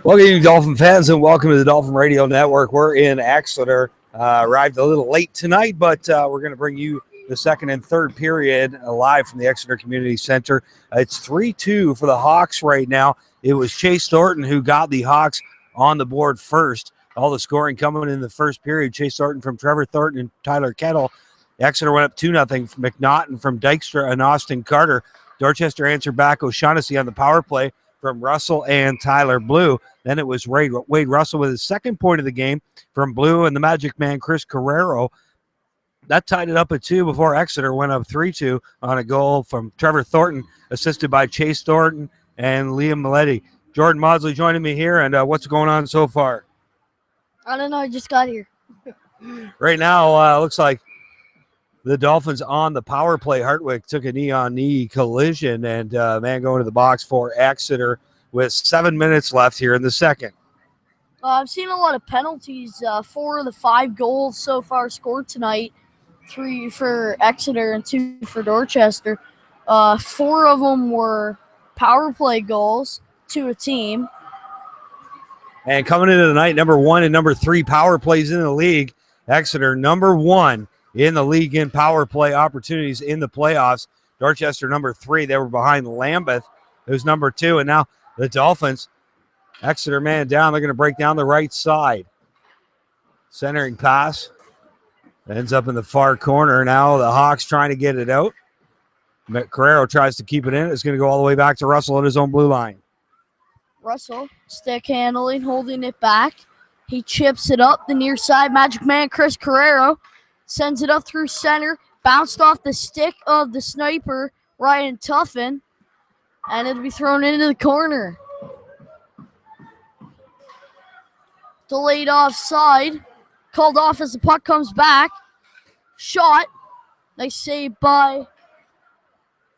Welcome, you Dolphin fans, and welcome to the Dolphin Radio Network. We're in Exeter. Arrived a little late tonight, but we're going to bring you the second and third period live from the Exeter Community Center. It's 3-2 for the Hawks right now. It was Chase Thornton who got the Hawks on the board first. All the scoring coming in the first period. Chase Thornton from Trevor Thornton and Tyler Kettle. Exeter went up 2-0 from McNaughton from Dykstra and Austin Carter. Dorchester answered back O'Shaughnessy on the power play from Russell and Tyler Blue. Then it was Wade Russell with his second point of the game from Blue and the Magic Man, Chris Carrero. That tied it up at 2 before Exeter went up 3-2 on a goal from Trevor Thornton, assisted by Chase Thornton and Liam Maletti. Jordan Maudsley joining me here, and what's going on so far? I don't know. I just got here. Right now, looks like the Dolphins on the power play. Hartwick took a knee-on-knee collision, and man going to the box for Exeter with 7 minutes left here in the second. I've seen a lot of penalties. 4 of the 5 goals so far scored tonight, 3 for Exeter and 2 for Dorchester. 4 of them were power play goals to a team. And coming into the night, number 1 and number 3 power plays in the league. Exeter number 1 in the league in power play opportunities in the playoffs. Dorchester number 3. They were behind Lambeth, who's number 2. And now the Dolphins, Exeter man down. They're going to break down the right side. Centering pass. Ends up in the far corner. Now the Hawks trying to get it out. Carrero tries to keep it in. It's going to go all the way back to Russell at his own blue line. Russell, stick handling, holding it back. He chips it up the near side. Magic Man, Chris Carrero, sends it up through center. Bounced off the stick of the sniper, Ryan Tuffin. And it'll be thrown into the corner. Delayed offside. Called off as the puck comes back. Shot. Nice save by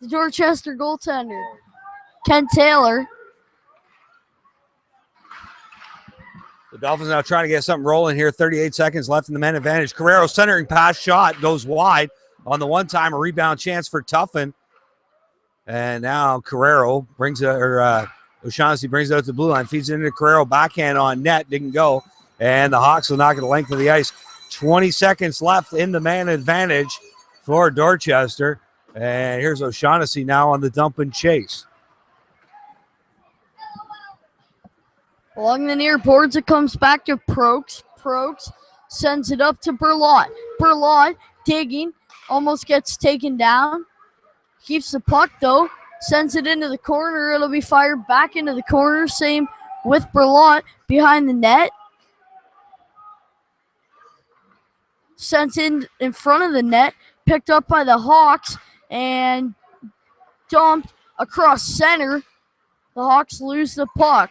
the Dorchester goaltender, Ken Taylor. The Dolphins now trying to get something rolling here. 38 seconds left in the man advantage. Carrero centering pass shot goes wide on the one-time. A rebound chance for Tuffin. And now Carrero brings it, O'Shaughnessy brings it out to the blue line, feeds it into Carrero, backhand on net, didn't go. And the Hawks will knock it the length of the ice. 20 seconds left in the man advantage for Dorchester. And here's O'Shaughnessy now on the dump and chase. Along the near boards, it comes back to Prokes. Prokes sends it up to Berlot. Berlot digging, almost gets taken down. Keeps the puck, though. Sends it into the corner. It'll be fired back into the corner. Same with Berlot behind the net. Sent in front of the net. Picked up by the Hawks and dumped across center. The Hawks lose the puck.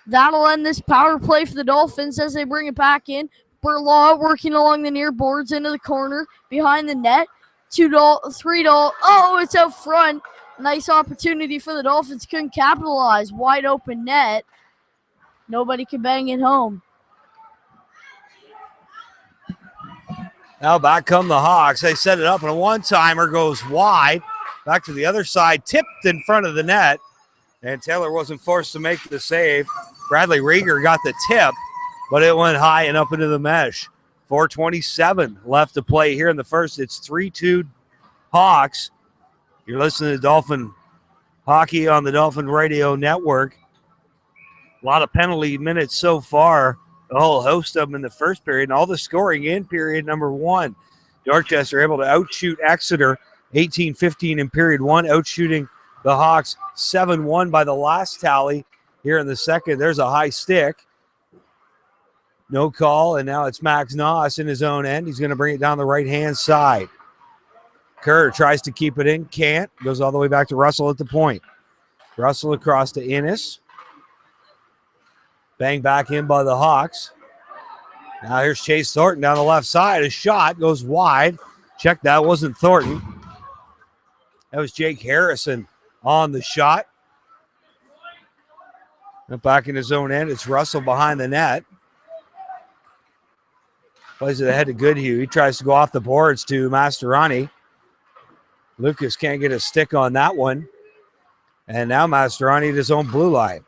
That'll end this power play for the Dolphins as they bring it back in. Berlaw working along the near boards into the corner behind the net. $2, $3. Oh, it's out front. Nice opportunity for the Dolphins. Couldn't capitalize. Wide open net. Nobody can bang it home. Now back come the Hawks. They set it up, and a one-timer goes wide. Back to the other side, tipped in front of the net. And Taylor wasn't forced to make the save. Bradley Rieger got the tip, but it went high and up into the mesh. 4:27 left to play here in the first. It's 3-2 Hawks. You're listening to Dolphin Hockey on the Dolphin Radio Network. A lot of penalty minutes so far. A whole host of them in the first period, and all the scoring in period number 1. Dorchester able to outshoot Exeter 18-15 in period 1, outshooting the Hawks 7-1 by the last tally here in the second. There's a high stick. No call, and now it's Max Noss in his own end. He's going to bring it down the right-hand side. Kerr tries to keep it in, can't. Goes all the way back to Russell at the point. Russell across to Innes. Bang back in by the Hawks. Now here's Chase Thornton down the left side. A shot goes wide. Check that, wasn't Thornton. That was Jake Harrison on the shot. And back in his own end, it's Russell behind the net. Plays it ahead to Goodhue. He tries to go off the boards to Mastroianni. Lucas can't get a stick on that one. And now Mastroianni at his own blue line.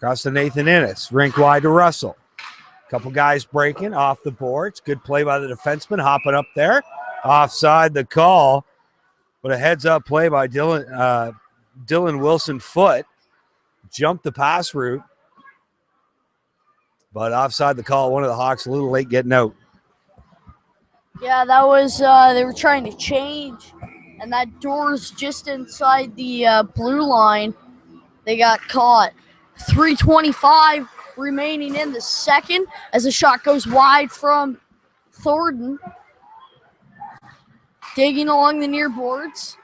Across to Nathan Innes. Rink wide to Russell. Couple guys breaking off the boards. Good play by the defenseman, hopping up there. Offside the call, but a heads-up play by Dylan Wilson Foot. Jumped the pass route, but offside the call. One of the Hawks a little late getting out. Yeah, that was, they were trying to change, and that door's just inside the blue line. They got caught. 3:25 remaining in the second as the shot goes wide from Thornton. Digging along the near boards.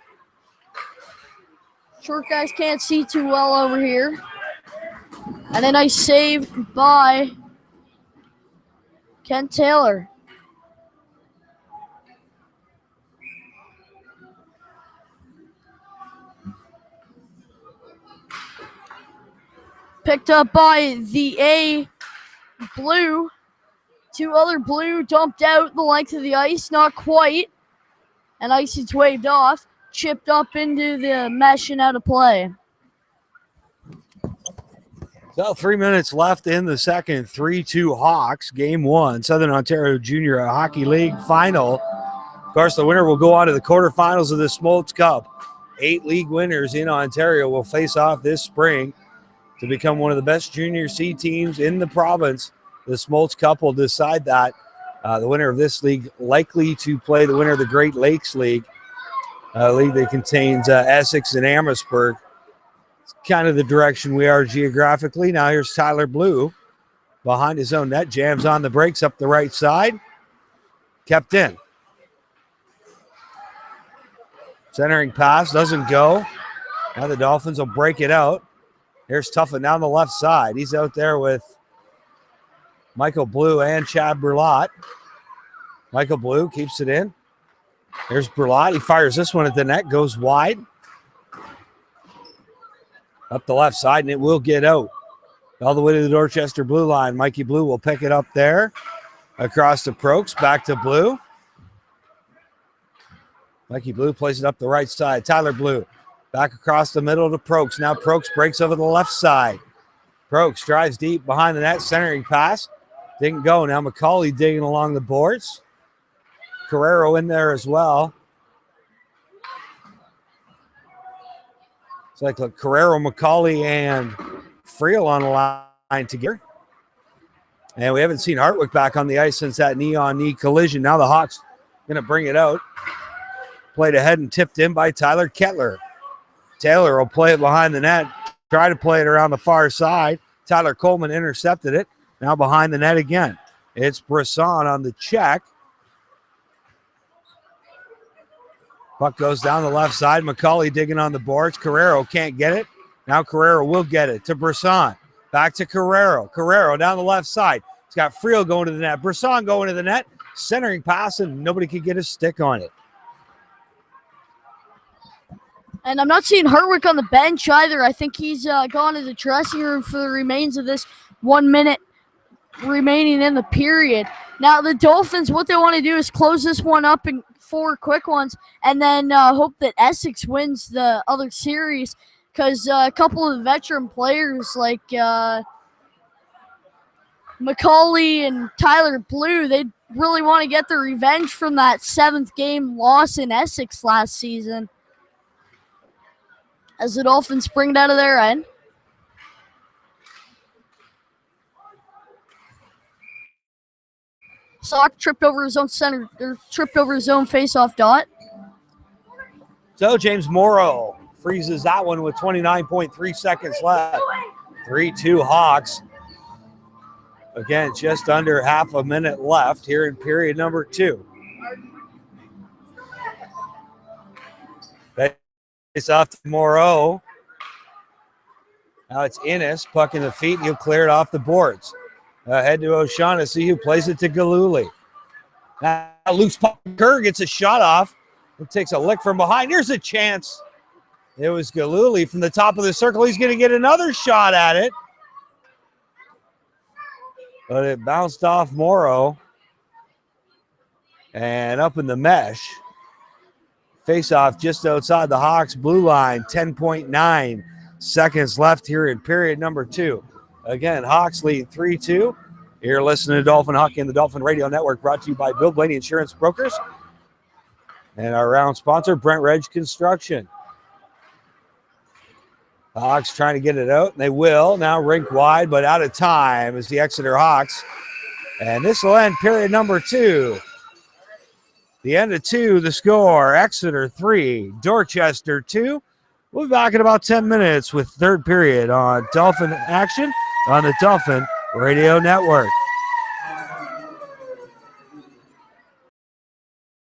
Short guys can't see too well over here. And a nice save by Kent Taylor. Picked up by the A blue. Two other blue dumped out the length of the ice, not quite. And Icy's waved off, chipped up into the mesh and out of play. So 3 minutes left in the second. 3-2 Hawks, game one. Southern Ontario Junior Hockey League final. Of course, the winner will go on to the quarterfinals of the Smoltz Cup. 8 league winners in Ontario will face off this spring to become one of the best junior C teams in the province. The Smoltz Cup will decide that. The winner of this league likely to play the winner of the Great Lakes League, a league that contains Essex and Amherstburg. It's kind of the direction we are geographically. Now here's Tyler Blue behind his own net, jams on the brakes up the right side. Kept in. Centering pass doesn't go. Now the Dolphins will break it out. Here's Tuffin down the left side. He's out there with Michael Blue and Chad Burlott. Michael Blue keeps it in. There's Burlott. He fires this one at the net, goes wide. Up the left side, and it will get out. All the way to the Dorchester blue line. Mikey Blue will pick it up there. Across to Prokes, back to Blue. Mikey Blue plays it up the right side. Tyler Blue back across the middle to Prokes. Now Prokes breaks over the left side. Prokes drives deep behind the net, centering pass. Didn't go. Now McCauley digging along the boards. Carrero in there as well. It's like Carrero, McCauley, and Friel on the line together. And we haven't seen Hartwick back on the ice since that knee-on-knee collision. Now the Hawks going to bring it out. Played ahead and tipped in by Tyler Kettler. Taylor will play it behind the net. Try to play it around the far side. Tyler Coleman intercepted it. Now behind the net again. It's Brisson on the check. Puck goes down the left side. McCauley digging on the boards. Carrero can't get it. Now Carrero will get it to Brisson. Back to Carrero. Carrero down the left side. He's got Friel going to the net. Brisson going to the net. Centering pass, and nobody could get a stick on it. And I'm not seeing Hartwick on the bench either. I think he's gone to the dressing room for the remains of this 1 minute remaining in the period. Now the Dolphins, what they want to do is close this one up in 4 quick ones and then hope that Essex wins the other series, because a couple of the veteran players like McCauley and Tyler Blue, they really want to get their revenge from that 7th game loss in Essex last season. As the Dolphins bring it out of their end. Sock tripped over his own center, or tripped over his own face-off dot. So James Morrow freezes that one with 29.3 seconds left. 3-2 Hawks. Again, just under half a minute left here in period number 2. Face off to Moreau. Now it's Innes, puck in the feet, and he'll clear it off the boards. Head to O'Shaughnessy, who plays it to Galuli. Now loose puck, Kerr gets a shot off. It takes a lick from behind. Here's a chance. It was Galuli from the top of the circle. He's going to get another shot at it. But it bounced off Morrow. And up in the mesh. Face-off just outside the Hawks blue line. 10.9 seconds left here in period number 2. Again, Hawks lead 3-2. You're listening to Dolphin Hockey and the Dolphin Radio Network, brought to you by Bill Blaney Insurance Brokers and our round sponsor, Brent Reg Construction. The Hawks trying to get it out, and they will. Now rink wide, but out of time is the Exeter Hawks. And this will end period number 2. The end of 2, the score, Exeter 3, Dorchester 2. We'll be back in about 10 minutes with third period on Dolphin action on the Dolphin Radio Network.